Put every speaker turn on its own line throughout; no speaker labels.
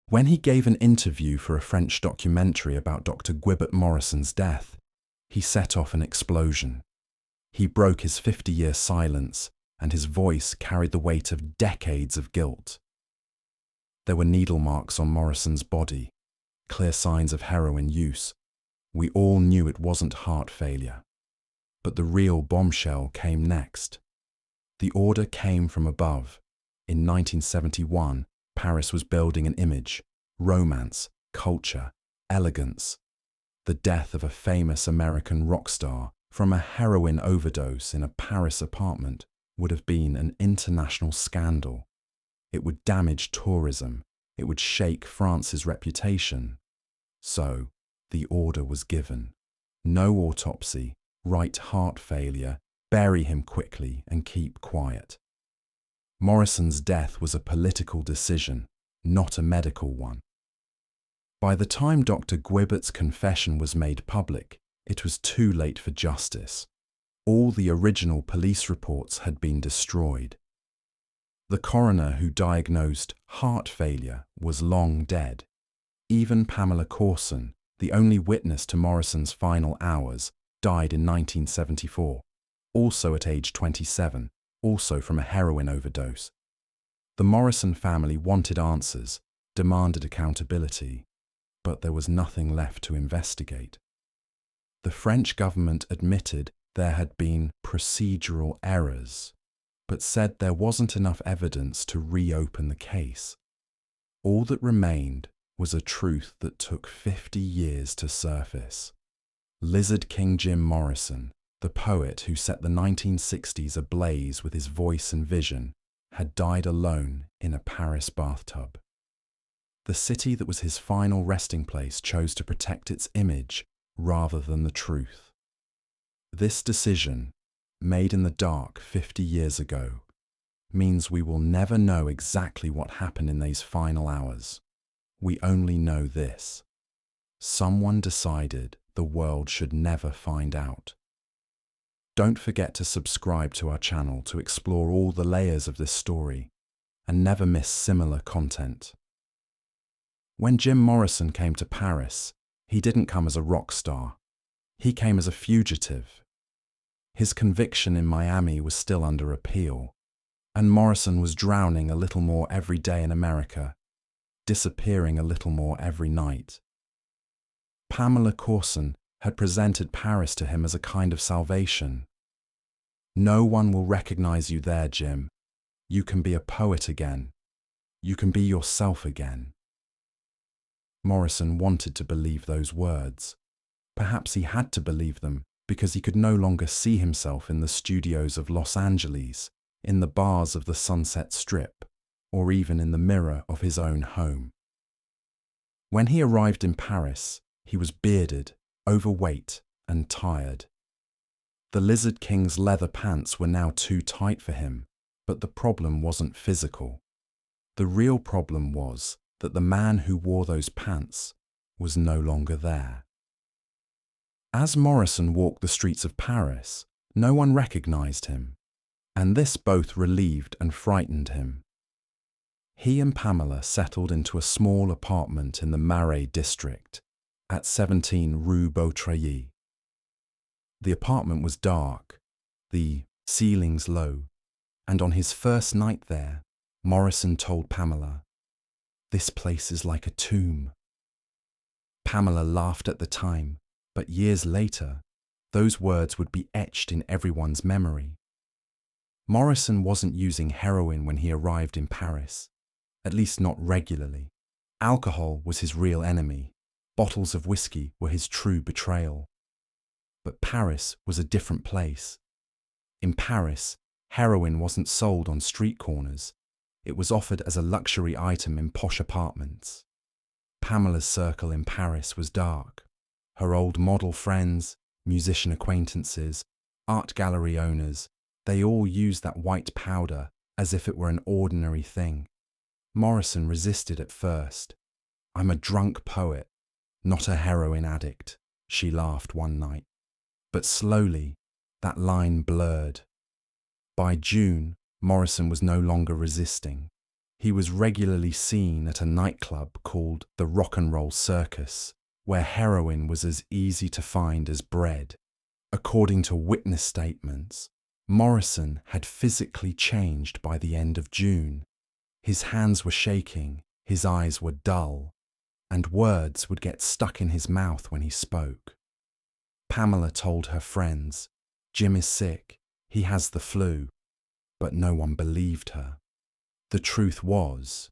When he gave an interview for a French documentary about Dr. Guibert Morrison's death, he set off an explosion. He broke his 50-year silence, and his voice carried the weight of decades of guilt. There were needle marks on Morrison's body, clear signs of heroin use. We all knew it wasn't heart failure. But the real bombshell came next. The order came from above. In 1971, Paris was building an image, romance, culture, elegance. The death of a famous American rock star from a heroin overdose in a Paris apartment would have been an international scandal. It would damage tourism. It would shake France's reputation. So, the order was given. No autopsy, right heart failure, bury him quickly and keep quiet. Morrison's death was a political decision, not a medical one. By the time Dr. Guibert's confession was made public, it was too late for justice. All the original police reports had been destroyed. The coroner who diagnosed heart failure was long dead. Even Pamela Courson, the only witness to Morrison's final hours, died in 1974, also at age 27, also from a heroin overdose. The Morrison family wanted answers, demanded accountability, but there was nothing left to investigate. The French government admitted there had been procedural errors, but said there wasn't enough evidence to reopen the case. All that remained was a truth that took 50 years to surface. Lizard King Jim Morrison, the poet who set the 1960s ablaze with his voice and vision, had died alone in a Paris bathtub. The city that was his final resting place chose to protect its image rather than the truth. This decision, made in the dark 50 years ago, means we will never know exactly what happened in these final hours. We only know this: someone decided the world should never find out. Don't forget to subscribe to our channel to explore all the layers of this story and never miss similar content. When Jim Morrison came to Paris, he didn't come as a rock star. He came as a fugitive. His conviction in Miami was still under appeal, and Morrison was drowning a little more every day in America, disappearing a little more every night. Pamela Courson had presented Paris to him as a kind of salvation. No one will recognize you there, Jim. You can be a poet again. You can be yourself again. Morrison wanted to believe those words. Perhaps he had to believe them because he could no longer see himself in the studios of Los Angeles, in the bars of the Sunset Strip, or even in the mirror of his own home. When he arrived in Paris, he was bearded, overweight, and tired. The Lizard King's leather pants were now too tight for him, but the problem wasn't physical. The real problem was that the man who wore those pants was no longer there. As Morrison walked the streets of Paris, no one recognized him, and this both relieved and frightened him. He and Pamela settled into a small apartment in the Marais district at 17 Rue Beautreillis. The apartment was dark, the ceilings low, and on his first night there, Morrison told Pamela, "This place is like a tomb." Pamela laughed at the time, but years later, those words would be etched in everyone's memory. Morrison wasn't using heroin when he arrived in Paris, at least not regularly. Alcohol was his real enemy. Bottles of whiskey were his true betrayal. But Paris was a different place. In Paris, heroin wasn't sold on street corners. It was offered as a luxury item in posh apartments. Pamela's circle in Paris was dark. Her old model friends, musician acquaintances, art gallery owners, they all used that white powder as if it were an ordinary thing. Morrison resisted at first. "I'm a drunk poet, not a heroin addict," she laughed one night. But slowly, that line blurred. By June, Morrison was no longer resisting. He was regularly seen at a nightclub called the Rock and Roll Circus, where heroin was as easy to find as bread. According to witness statements, Morrison had physically changed by the end of June. His hands were shaking, his eyes were dull, and words would get stuck in his mouth when he spoke. Pamela told her friends, "Jim is sick, he has the flu," but no one believed her. The truth was,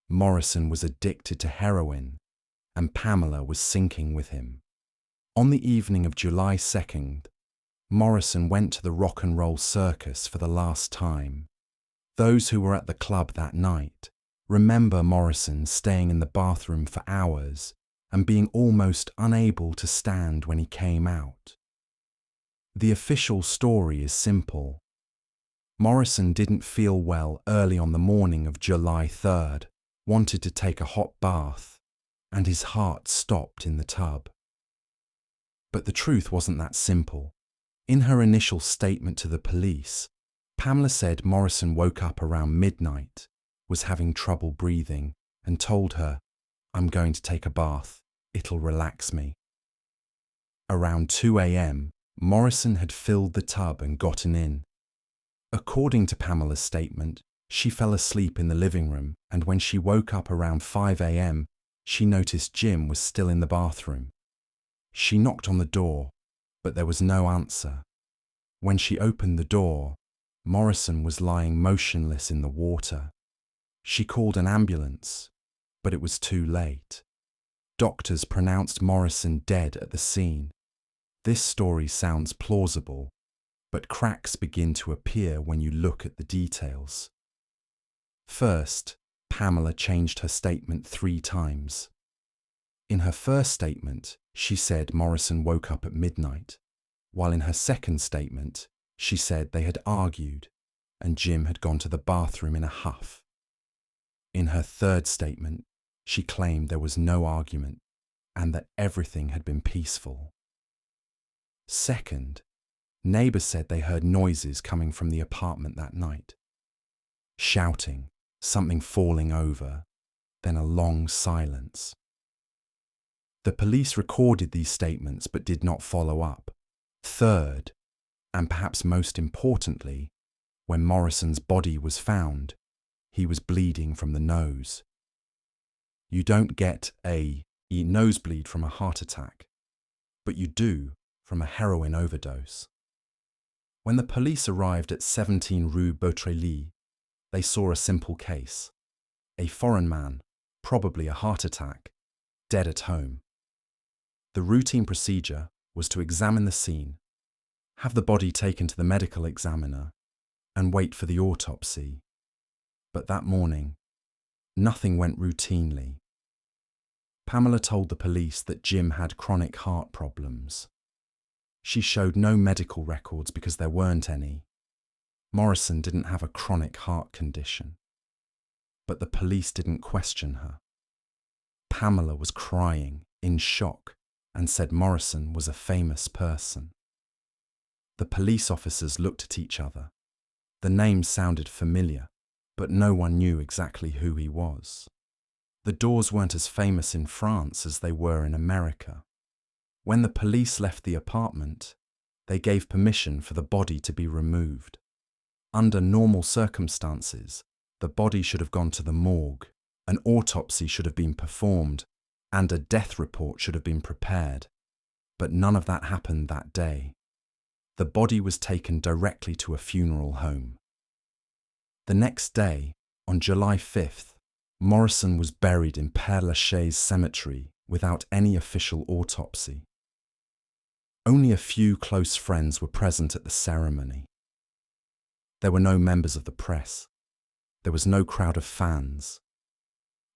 Morrison was addicted to heroin, and Pamela was sinking with him. On the evening of July 2nd, Morrison went to the Rock and Roll Circus for the last time. Those who were at the club that night remember Morrison staying in the bathroom for hours and being almost unable to stand when he came out. The official story is simple. Morrison didn't feel well early on the morning of July 3rd, wanted to take a hot bath, and his heart stopped in the tub. But the truth wasn't that simple. In her initial statement to the police, Pamela said Morrison woke up around midnight, was having trouble breathing, and told her, "I'm going to take a bath. It'll relax me." Around 2 a.m., Morrison had filled the tub and gotten in. According to Pamela's statement, she fell asleep in the living room, and when she woke up around 5 a.m., she noticed Jim was still in the bathroom. She knocked on the door, but there was no answer. When she opened the door, Morrison was lying motionless in the water. She called an ambulance, but it was too late. Doctors pronounced Morrison dead at the scene. This story sounds plausible, but cracks begin to appear when you look at the details. First, Pamela changed her statement 3 times. In her first statement, she said Morrison woke up at midnight, while in her second statement, she said they had argued and Jim had gone to the bathroom in a huff. In her third statement, she claimed there was no argument and that everything had been peaceful. Second, neighbors said they heard noises coming from the apartment that night. Shouting, something falling over, then a long silence. The police recorded these statements but did not follow up. Third, and perhaps most importantly, when Morrison's body was found, he was bleeding from the nose. You don't get a nosebleed from a heart attack, but you do from a heroin overdose. When the police arrived at 17 Rue Beautreillis, they saw a simple case. A foreign man, probably a heart attack, dead at home. The routine procedure was to examine the scene, have the body taken to the medical examiner, and wait for the autopsy. But that morning, nothing went routinely. Pamela told the police that Jim had chronic heart problems. She showed no medical records because there weren't any. Morrison didn't have a chronic heart condition. But the police didn't question her. Pamela was crying, in shock, and said Morrison was a famous person. The police officers looked at each other. The name sounded familiar, but no one knew exactly who he was. The Doors weren't as famous in France as they were in America. When the police left the apartment, they gave permission for the body to be removed. Under normal circumstances, the body should have gone to the morgue, an autopsy should have been performed, and a death report should have been prepared. But none of that happened that day. The body was taken directly to a funeral home. The next day, on July 5th, Morrison was buried in Père Lachaise Cemetery without any official autopsy. Only a few close friends were present at the ceremony. There were no members of the press. There was no crowd of fans.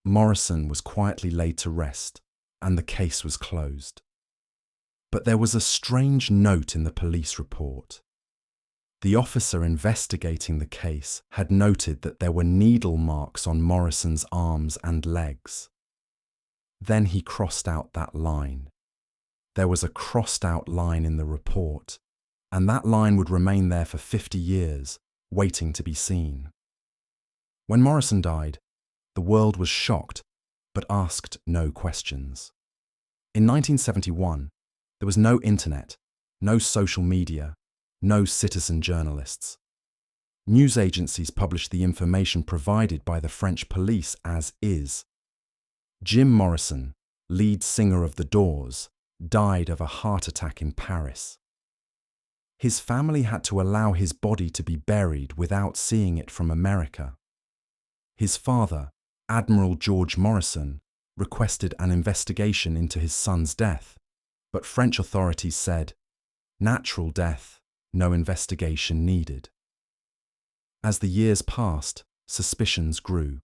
Morrison was quietly laid to rest, and the case was closed. But there was a strange note in the police report. The officer investigating the case had noted that there were needle marks on Morrison's arms and legs. Then he crossed out that line. There was a crossed out line in the report, and that line would remain there for 50 years, waiting to be seen. When Morrison died, The world was shocked, but asked no questions. In 1971, there was no internet, no social media, no citizen journalists. News agencies published the information provided by the French police as is. Jim Morrison, lead singer of The Doors, died of a heart attack in Paris. His family had to allow his body to be buried without seeing it from America. His father, Admiral George Morrison, requested an investigation into his son's death, but French authorities said, "Natural death, no investigation needed." As the years passed, suspicions grew.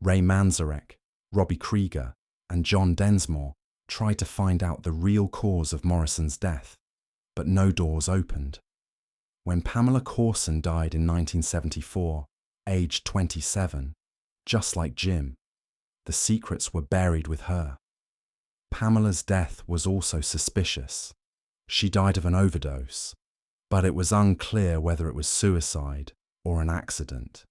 Ray Manzarek, Robbie Krieger, and John Densmore tried to find out the real cause of Morrison's death, but no doors opened. When Pamela Courson died in 1974, aged 27, just like Jim, the secrets were buried with her. Pamela's death was also suspicious. She died of an overdose, but it was unclear whether it was suicide or an accident.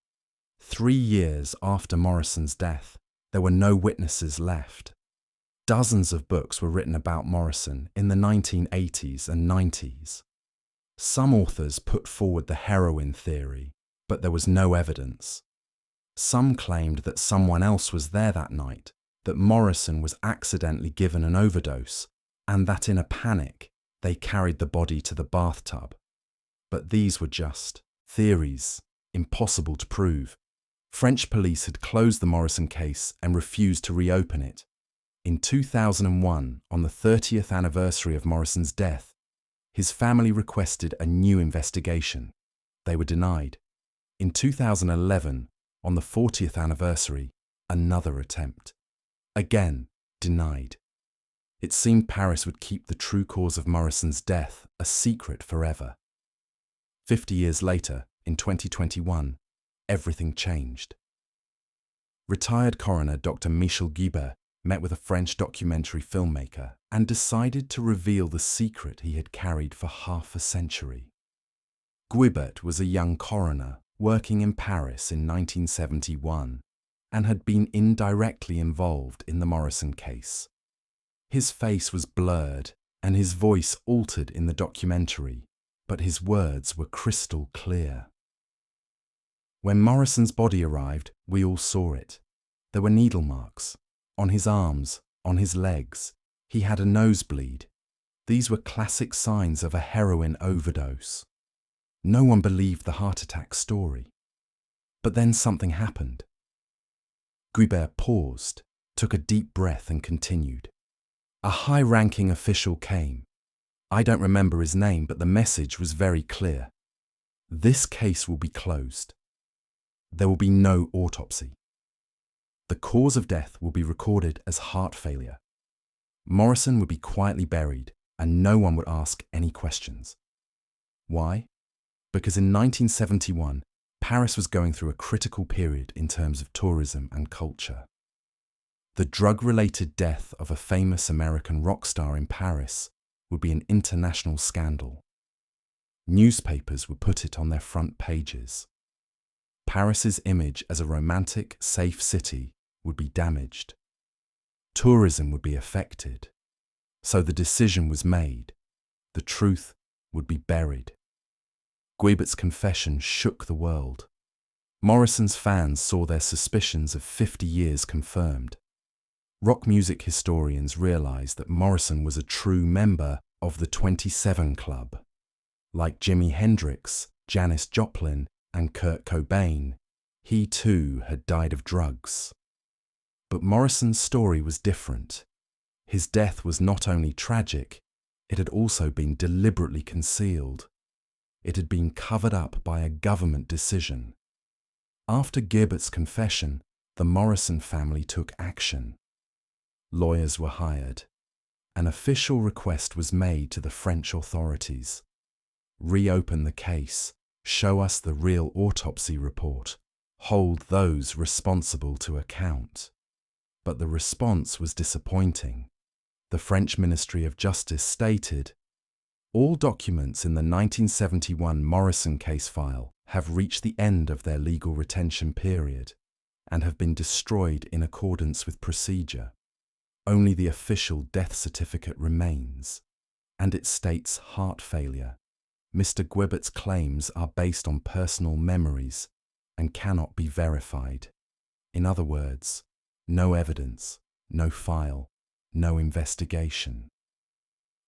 3 years after Morrison's death, there were no witnesses left. Dozens of books were written about Morrison in the 1980s and 90s. Some authors put forward the heroin theory, but there was no evidence. Some claimed that someone else was there that night, that Morrison was accidentally given an overdose, and that in a panic, they carried the body to the bathtub. But these were just theories, impossible to prove. French police had closed the Morrison case and refused to reopen it. In 2001, on the 30th anniversary of Morrison's death, his family requested a new investigation. They were denied. In 2011, on the 40th anniversary, another attempt. Again, denied. It seemed Paris would keep the true cause of Morrison's death a secret forever. 50 years later, in 2021, everything changed. Retired coroner Dr. Michel Guibert met with a French documentary filmmaker and decided to reveal the secret he had carried for half a century. Guibert was a young coroner working in Paris in 1971 and had been indirectly involved in the Morrison case. His face was blurred and his voice altered in the documentary, but his words were crystal clear. When Morrison's body arrived, we all saw it. There were needle marks on his arms, on his legs. He had a nosebleed. These were classic signs of a heroin overdose. No one believed the heart attack story. But then something happened. Guibert paused, took a deep breath and continued. A high-ranking official came. I don't remember his name, but the message was very clear. This case will be closed. There will be no autopsy. The cause of death will be recorded as heart failure. Morrison would be quietly buried and no one would ask any questions. Why? Because in 1971, Paris was going through a critical period in terms of tourism and culture. The drug-related death of a famous American rock star in Paris would be an international scandal. Newspapers would put it on their front pages. Paris's image as a romantic, safe city would be damaged. Tourism would be affected. So the decision was made. The truth would be buried. Guibert's confession shook the world. Morrison's fans saw their suspicions of 50 years confirmed. Rock music historians realized that Morrison was a true member of the 27 Club. Like Jimi Hendrix, Janis Joplin, and Kurt Cobain, he too had died of drugs. But Morrison's story was different. His death was not only tragic, it had also been deliberately concealed. It had been covered up by a government decision. After Guibert's confession, the Morrison family took action. Lawyers were hired. An official request was made to the French authorities. Reopen the case, show us the real autopsy report, hold those responsible to account. But the response was disappointing. The French Ministry of Justice stated, all documents in the 1971 Morrison case file have reached the end of their legal retention period, and have been destroyed in accordance with procedure. Only the official death certificate remains, and it states heart failure. Mr. Guibert's claims are based on personal memories and cannot be verified. In other words, no evidence, no file, no investigation.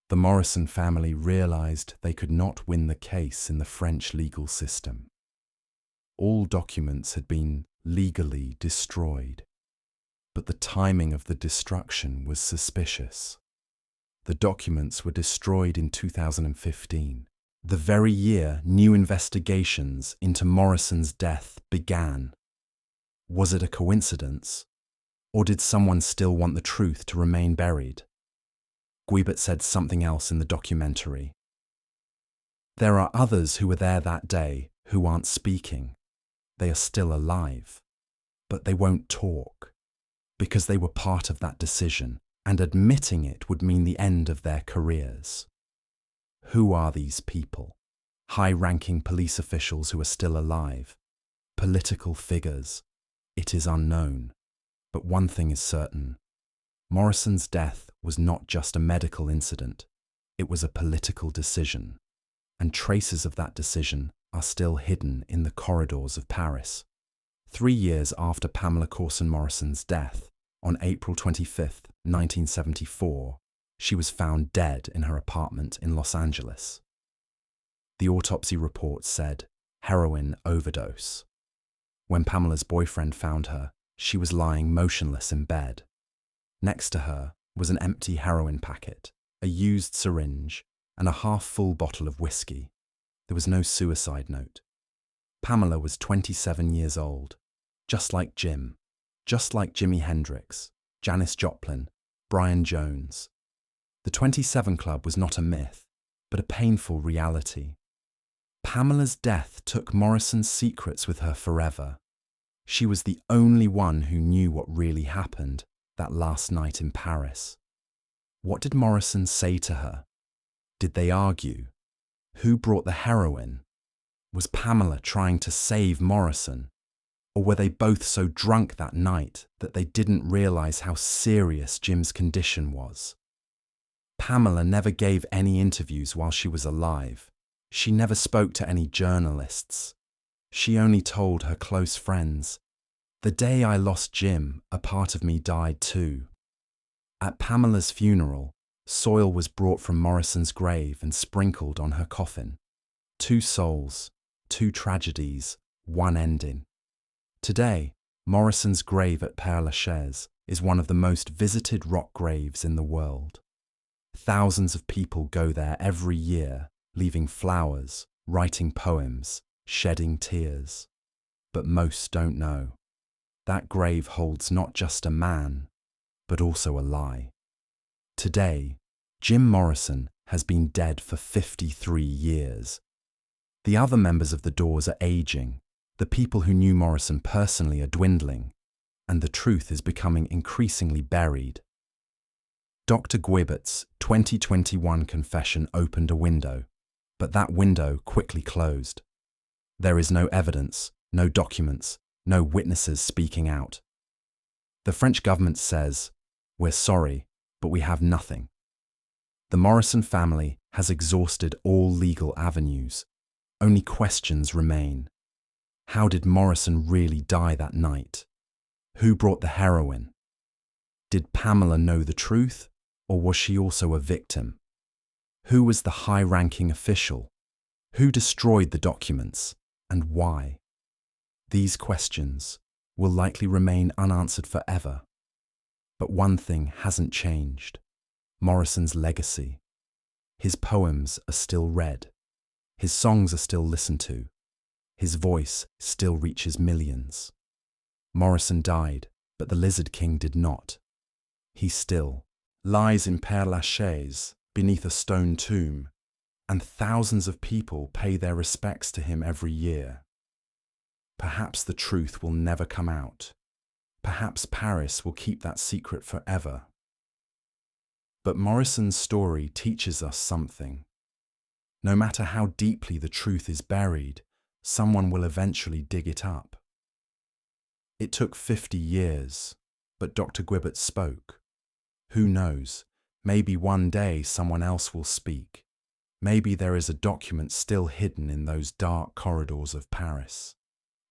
The Morrison family realized they could not win the case in the French legal system. All documents had been legally destroyed, but the timing of the destruction was suspicious. The documents were destroyed in 2015, the very year new investigations into Morrison's death began. Was it a coincidence, or did someone still want the truth to remain buried? Guibert said something else in the documentary. There are others who were there that day who aren't speaking. They are still alive, but they won't talk, because they were part of that decision, and admitting it would mean the end of their careers. Who are these people? High-ranking police officials who are still alive? Political figures? It is unknown. But one thing is certain. Morrison's death was not just a medical incident. It was a political decision. And traces of that decision are still hidden in the corridors of Paris. 3 years after Pamela Courson Morrison's death, on April 25, 1974, she was found dead in her apartment in Los Angeles. The autopsy report said heroin overdose. When Pamela's boyfriend found her, she was lying motionless in bed. Next to her was an empty heroin packet, a used syringe, and a half-full bottle of whiskey. There was no suicide note. Pamela was 27 years old, just like Jim, just like Jimi Hendrix, Janis Joplin, Brian Jones. The 27 Club was not a myth, but a painful reality. Pamela's death took Morrison's secrets with her forever. She was the only one who knew what really happened that last night in Paris. What did Morrison say to her? Did they argue? Who brought the heroin? Was Pamela trying to save Morrison? Or were they both so drunk that night that they didn't realize how serious Jim's condition was? Pamela never gave any interviews while she was alive. She never spoke to any journalists. She only told her close friends, "The day I lost Jim, a part of me died too." At Pamela's funeral, soil was brought from Morrison's grave and sprinkled on her coffin. 2 souls, 2 tragedies, 1 ending. Today, Morrison's grave at Père Lachaise is one of the most visited rock graves in the world. Thousands of people go there every year, leaving flowers, writing poems, shedding tears. But most don't know. That grave holds not just a man, but also a lie. Today, Jim Morrison has been dead for 53 years. The other members of the Doors are aging. The people who knew Morrison personally are dwindling, and the truth is becoming increasingly buried. Dr. Guibert's 2021 confession opened a window, but that window quickly closed. There is no evidence, no documents, no witnesses speaking out. The French government says, "We're sorry, but we have nothing." The Morrison family has exhausted all legal avenues. Only questions remain. How did Morrison really die that night? Who brought the heroin? Did Pamela know the truth, or was she also a victim? Who was the high-ranking official? Who destroyed the documents, and why? These questions will likely remain unanswered forever. But one thing hasn't changed: Morrison's legacy. His poems are still read. His songs are still listened to. His voice still reaches millions. Morrison died, but the Lizard King did not. He still lies in Père Lachaise beneath a stone tomb, and thousands of people pay their respects to him every year. Perhaps the truth will never come out. Perhaps Paris will keep that secret forever. But Morrison's story teaches us something. No matter how deeply the truth is buried, someone will eventually dig it up. It took 50 years, but Dr. Guibert spoke. Who knows, maybe one day someone else will speak. Maybe there is a document still hidden in those dark corridors of Paris.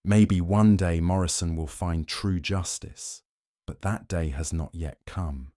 Maybe one day Morrison will find true justice, but that day has not yet come.